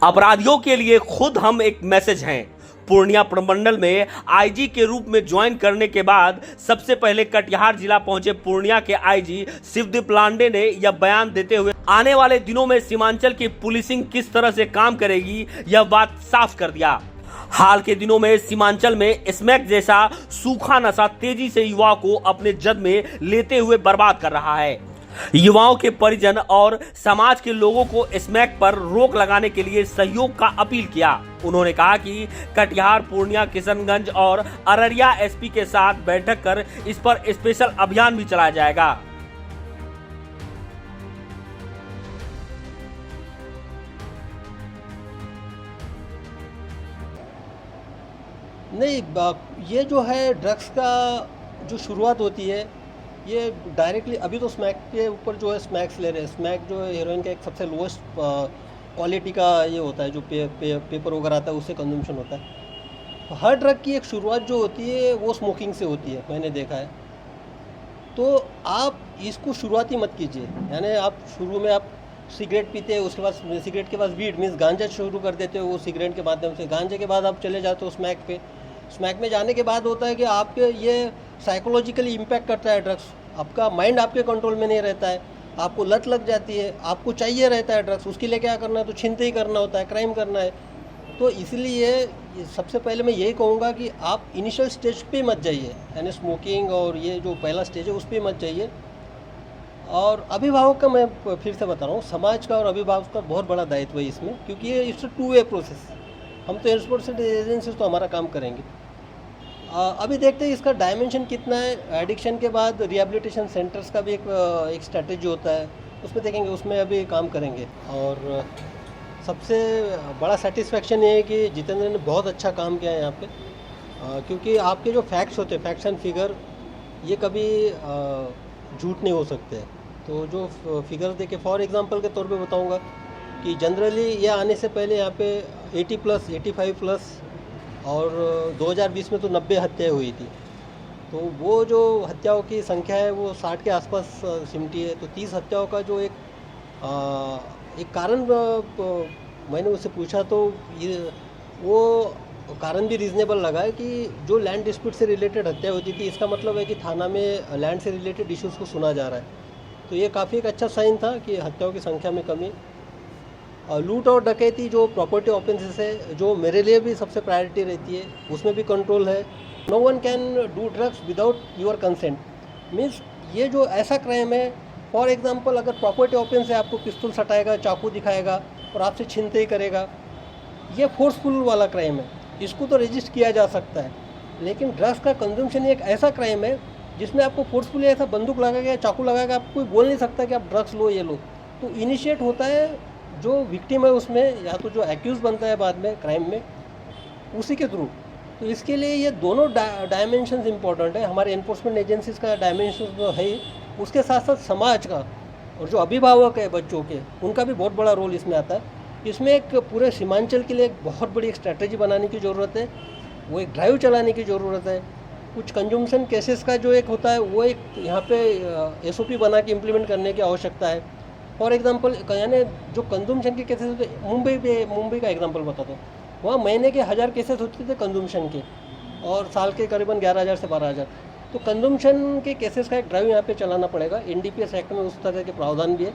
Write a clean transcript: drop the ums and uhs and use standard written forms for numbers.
अपराधियों के लिए खुद हम एक मैसेज हैं। पूर्णिया प्रमंडल में आईजी के रूप में ज्वाइन करने के बाद सबसे पहले कटिहार जिला पहुंचे पूर्णिया के आईजी शिवदीप लांडे ने यह बयान देते हुए आने वाले दिनों में सीमांचल की पुलिसिंग किस तरह से काम करेगी यह बात साफ कर दिया। हाल के दिनों में सीमांचल में स्मैक जैसा सूखा नशा तेजी से युवाओं को अपने जद में लेते हुए बर्बाद कर रहा है। युवाओं के परिजन और समाज के लोगों को स्मैक पर रोक लगाने के लिए सहयोग का अपील किया। उन्होंने कहा कि कटिहार, पूर्णिया, किशनगंज और अररिया एसपी के साथ बैठक कर इस पर स्पेशल अभियान भी चलाया जाएगा। नहीं, ये जो है ड्रग्स का जो शुरुआत होती है ये डायरेक्टली अभी तो स्मैक के ऊपर जो है स्मैक्स ले रहे हैं। स्मैक जो है हीरोइन का एक सबसे लोएस्ट क्वालिटी का ये होता है, जो पेपर वगैरह आता है उससे कंजम्पशन होता है। तो हर ड्रग की एक शुरुआत जो होती है वो स्मोकिंग से होती है, मैंने देखा है। तो आप इसको शुरुआती मत कीजिए, यानी आप शुरू में आप सिगरेट पीते हैं, उसके बाद सिगरेट के बाद वीड मीन्स गांजा शुरू कर देते हो वो सिगरेट के माध्यम से। गांजे के बाद आप चले जाते हो स्मैक पे। स्मैक में जाने के बाद होता है कि आपके ये साइकोलॉजिकली इम्पैक्ट करता है ड्रग्स। आपका माइंड आपके कंट्रोल में नहीं रहता है, आपको लत लग जाती है, आपको चाहिए रहता है ड्रग्स। उसके लिए क्या करना है, तो छीनते ही करना होता है, क्राइम करना है। तो इसलिए सबसे पहले मैं यही कहूँगा कि आप इनिशियल स्टेज पे मत जाइए, यानी स्मोकिंग और ये जो पहला स्टेज है उस पर मत जाइए। और अभिभावक का मैं फिर से बता रहा हूँ, समाज का और अभिभावक का बहुत बड़ा दायित्व है इसमें, क्योंकि ये इट्स टू वे प्रोसेस। हम तो रिस्पॉन्सिबल एजेंसीज तो हमारा काम करेंगे। अभी देखते हैं इसका डायमेंशन कितना है। एडिक्शन के बाद रिहैबिलिटेशन सेंटर्स का भी एक स्ट्रैटेजी होता है, उसमें देखेंगे, उसमें अभी काम करेंगे। और सबसे बड़ा सेटिस्फेक्शन ये है कि जितेंद्र ने बहुत अच्छा काम किया है यहाँ पे, क्योंकि आपके जो फैक्ट्स होते हैं, फैक्ट्स एंड फिगर, ये कभी झूठ नहीं हो सकते। तो जो फिगर देखे, फॉर एग्जांपल के तौर पे बताऊंगा कि जनरली ये आने से पहले यहाँ पे 80+, 85+, और 2020 में तो 90 हत्याएँ हुई थी। तो वो जो हत्याओं की संख्या है वो 60 के आसपास सिमटी है। तो 30 हत्याओं का जो एक कारण मैंने उससे पूछा, तो ये वो कारण भी रीज़नेबल लगा है कि जो लैंड डिस्प्यूट से रिलेटेड हत्या होती थी, इसका मतलब है कि थाना में लैंड से रिलेटेड इश्यूज़ को सुना जा रहा है। तो ये काफ़ी एक अच्छा साइन था कि हत्याओं की संख्या में कमी। लूट और डकैती जो प्रॉपर्टी ऑफेंसेस है, जो मेरे लिए भी सबसे प्रायोरिटी रहती है, उसमें भी कंट्रोल है। No one can do drugs without your consent. Means ये जो ऐसा क्राइम है, फॉर एग्जांपल अगर प्रॉपर्टी ऑफेंस है, आपको पिस्तौल सटाएगा, चाकू दिखाएगा और आपसे छीनते ही करेगा, ये फोर्सफुल वाला क्राइम है, इसको तो रजिस्टर किया जा सकता है। लेकिन ड्रग्स का कंजम्पशन एक ऐसा क्राइम है जिसमें आपको फोर्सफुली ऐसा बंदूक लगाएगा या चाकू लगाएगा, आप कोई बोल नहीं सकता कि आप ड्रग्स लो, ये लो। तो इनिशिएट होता है जो विक्टिम है उसमें, या तो जो एक्यूज़ बनता है बाद में क्राइम में, उसी के थ्रू। तो इसके लिए ये दोनों डायमेंशंस इंपॉर्टेंट है। हमारे एनफोर्समेंट एजेंसीज का डायमेंशन तो है ही, उसके साथ साथ समाज का और जो अभिभावक है बच्चों के, उनका भी बहुत बड़ा रोल इसमें आता है। इसमें एक पूरे सीमांचल के लिए एक बहुत बड़ी एक स्ट्रैटेजी बनाने की ज़रूरत है, वो एक ड्राइव चलाने की ज़रूरत है। कुछ कंजम्पशन केसेस का जो एक होता है वो एक यहाँ पे SOP बना के इम्प्लीमेंट करने की आवश्यकता है। फॉर एग्जांपल, यानी जो कंजम्पशन के केसेस होते हैं, मुंबई का एग्जांपल बताता हूँ, वहाँ महीने के 1000 केसेस होते थे कंजम्पशन के, और साल के करीबन 11,000 से 12,000। तो कंजम्पशन के केसेस का एक ड्राइव यहाँ पे चलाना पड़ेगा। NDPS एक्ट में उस तरह के प्रावधान भी है।